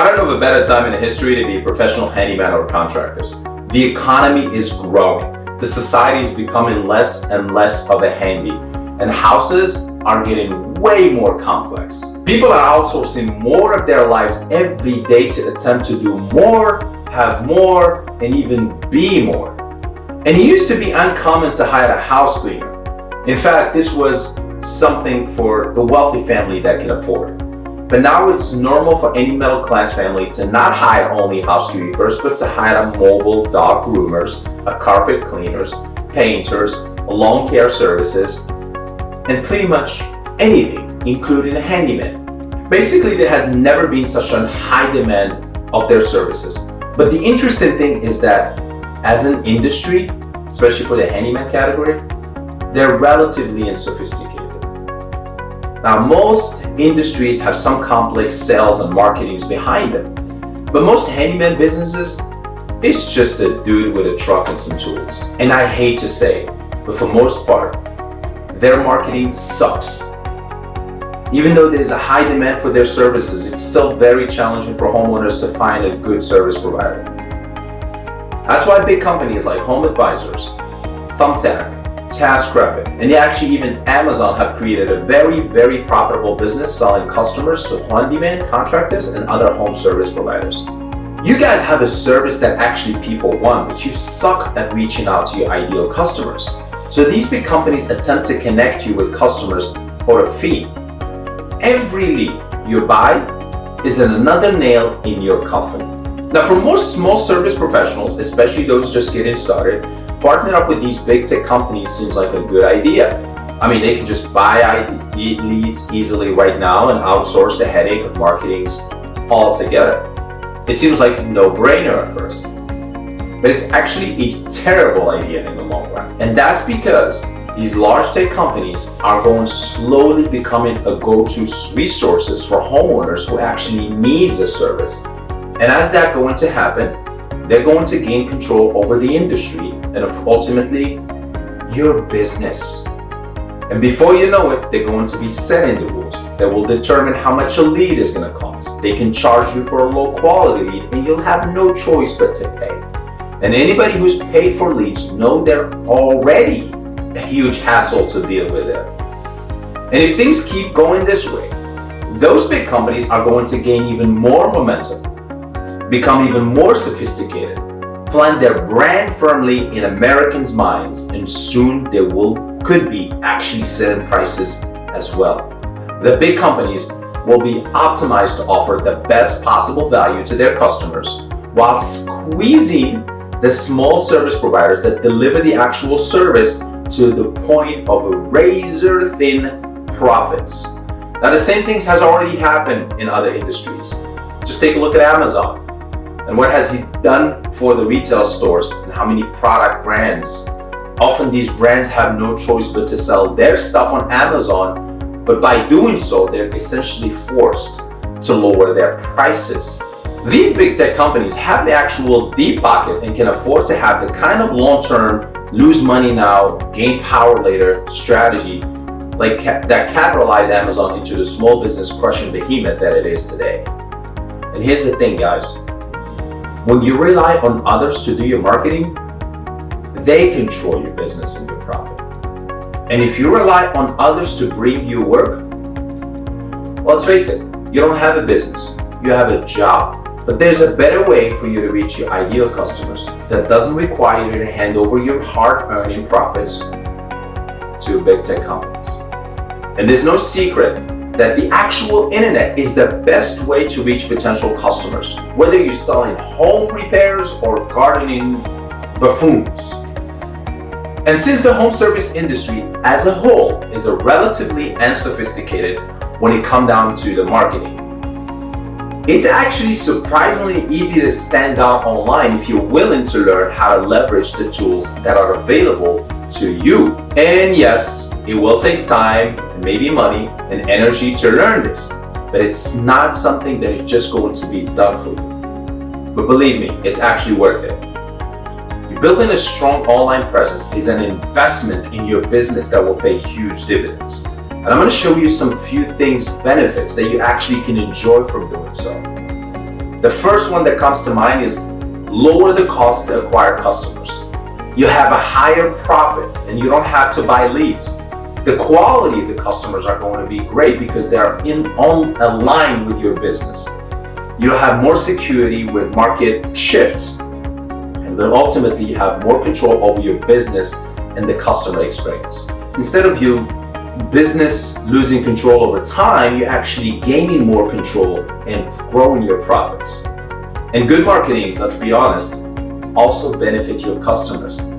I don't know of a better time in history to be a professional handyman or contractors. The economy is growing. The society is becoming less and less of a handy, and houses are getting way more complex. People are outsourcing more of their lives every day to attempt to do more, have more, and even be more. And it used to be uncommon to hire a house cleaner. In fact, this was something for the wealthy family that could afford. But now it's normal for any middle class family to not hire only housekeepers, but to hire mobile dog groomers, carpet cleaners, painters, lawn care services, and pretty much anything, including a handyman. Basically, there has never been such a high demand of their services. But the interesting thing is that as an industry, especially for the handyman category, they're relatively unsophisticated. Now, most industries have some complex sales and marketings behind them, but most handyman businesses, it's just a dude with a truck and some tools. And I hate to say, but for most part, their marketing sucks. Even though there's a high demand for their services, it's still very challenging for homeowners to find a good service provider. That's why big companies like Home Advisors, Thumbtack, TaskRabbit, and actually even Amazon have created a very, very profitable business selling customers to on-demand contractors and other home service providers. You guys have a service that actually people want, but you suck at reaching out to your ideal customers. So these big companies attempt to connect you with customers for a fee. Every lead you buy is another nail in your coffin. Now, for most small service professionals, especially those just getting started, partnering up with these big tech companies seems like a good idea. I mean, they can just buy leads easily right now and outsource the headache of marketing altogether. It seems like a no-brainer at first, but it's actually a terrible idea in the long run. And that's because these large tech companies are going slowly becoming a go-to resources for homeowners who actually needs a service. And as that going to happen, they're going to gain control over the industry and ultimately your business. And before you know it, they're going to be setting the rules that will determine how much a lead is going to cost. They can charge you for a low quality lead and you'll have no choice but to pay. And anybody who's paid for leads know they're already a huge hassle to deal with it. And if things keep going this way, those big companies are going to gain even more momentum, become even more sophisticated, plant their brand firmly in Americans' minds, and soon they could be actually setting prices as well. The big companies will be optimized to offer the best possible value to their customers while squeezing the small service providers that deliver the actual service to the point of a razor-thin profits. Now, the same things has already happened in other industries. Just take a look at Amazon. And what has he done for the retail stores and how many product brands? Often these brands have no choice but to sell their stuff on Amazon, but by doing so, they're essentially forced to lower their prices. These big tech companies have the actual deep pocket and can afford to have the kind of long-term, lose money now, gain power later strategy that capitalized Amazon into the small business crushing behemoth that it is today. And here's the thing, guys. When you rely on others to do your marketing, they control your business and your profit. And if you rely on others to bring you work, well, let's face it, you don't have a business, you have a job. But there's a better way for you to reach your ideal customers that doesn't require you to hand over your hard-earned profits to big tech companies. And there's no secret that the actual internet is the best way to reach potential customers, whether you're selling home repairs or gardening buffoons. And since the home service industry as a whole is relatively unsophisticated when it comes down to the marketing, it's actually surprisingly easy to stand out online if you're willing to learn how to leverage the tools that are available to you. And yes, it will take time and maybe money and energy to learn this, but it's not something that is just going to be done for you. But believe me, it's actually worth it. Building a strong online presence is an investment in your business that will pay huge dividends. And I'm going to show you some few benefits that you actually can enjoy from doing so. The first one that comes to mind is lower the cost to acquire customers. You have a higher profit and you don't have to buy leads. The quality of the customers are going to be great because they are aligned with your business. You'll have more security with market shifts, and then ultimately you have more control over your business and the customer experience. Instead of you business losing control over time, you're actually gaining more control and growing your profits. And good marketing, let's be honest, also benefit your customers.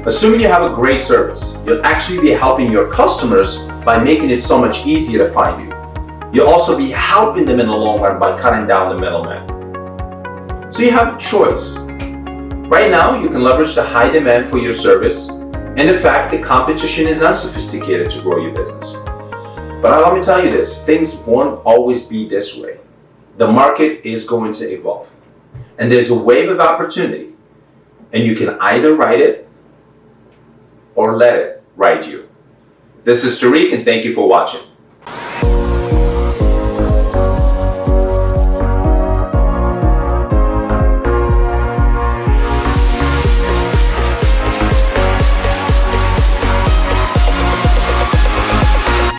Assuming you have a great service, you'll actually be helping your customers by making it so much easier to find you. You'll also be helping them in the long run by cutting down the middleman. So you have a choice. Right now, you can leverage the high demand for your service and the fact that competition is unsophisticated to grow your business. But let me tell you this, things won't always be this way. The market is going to evolve. And there's a wave of opportunity. And you can either ride it or let it ride you. This is Tariq, and thank you for watching.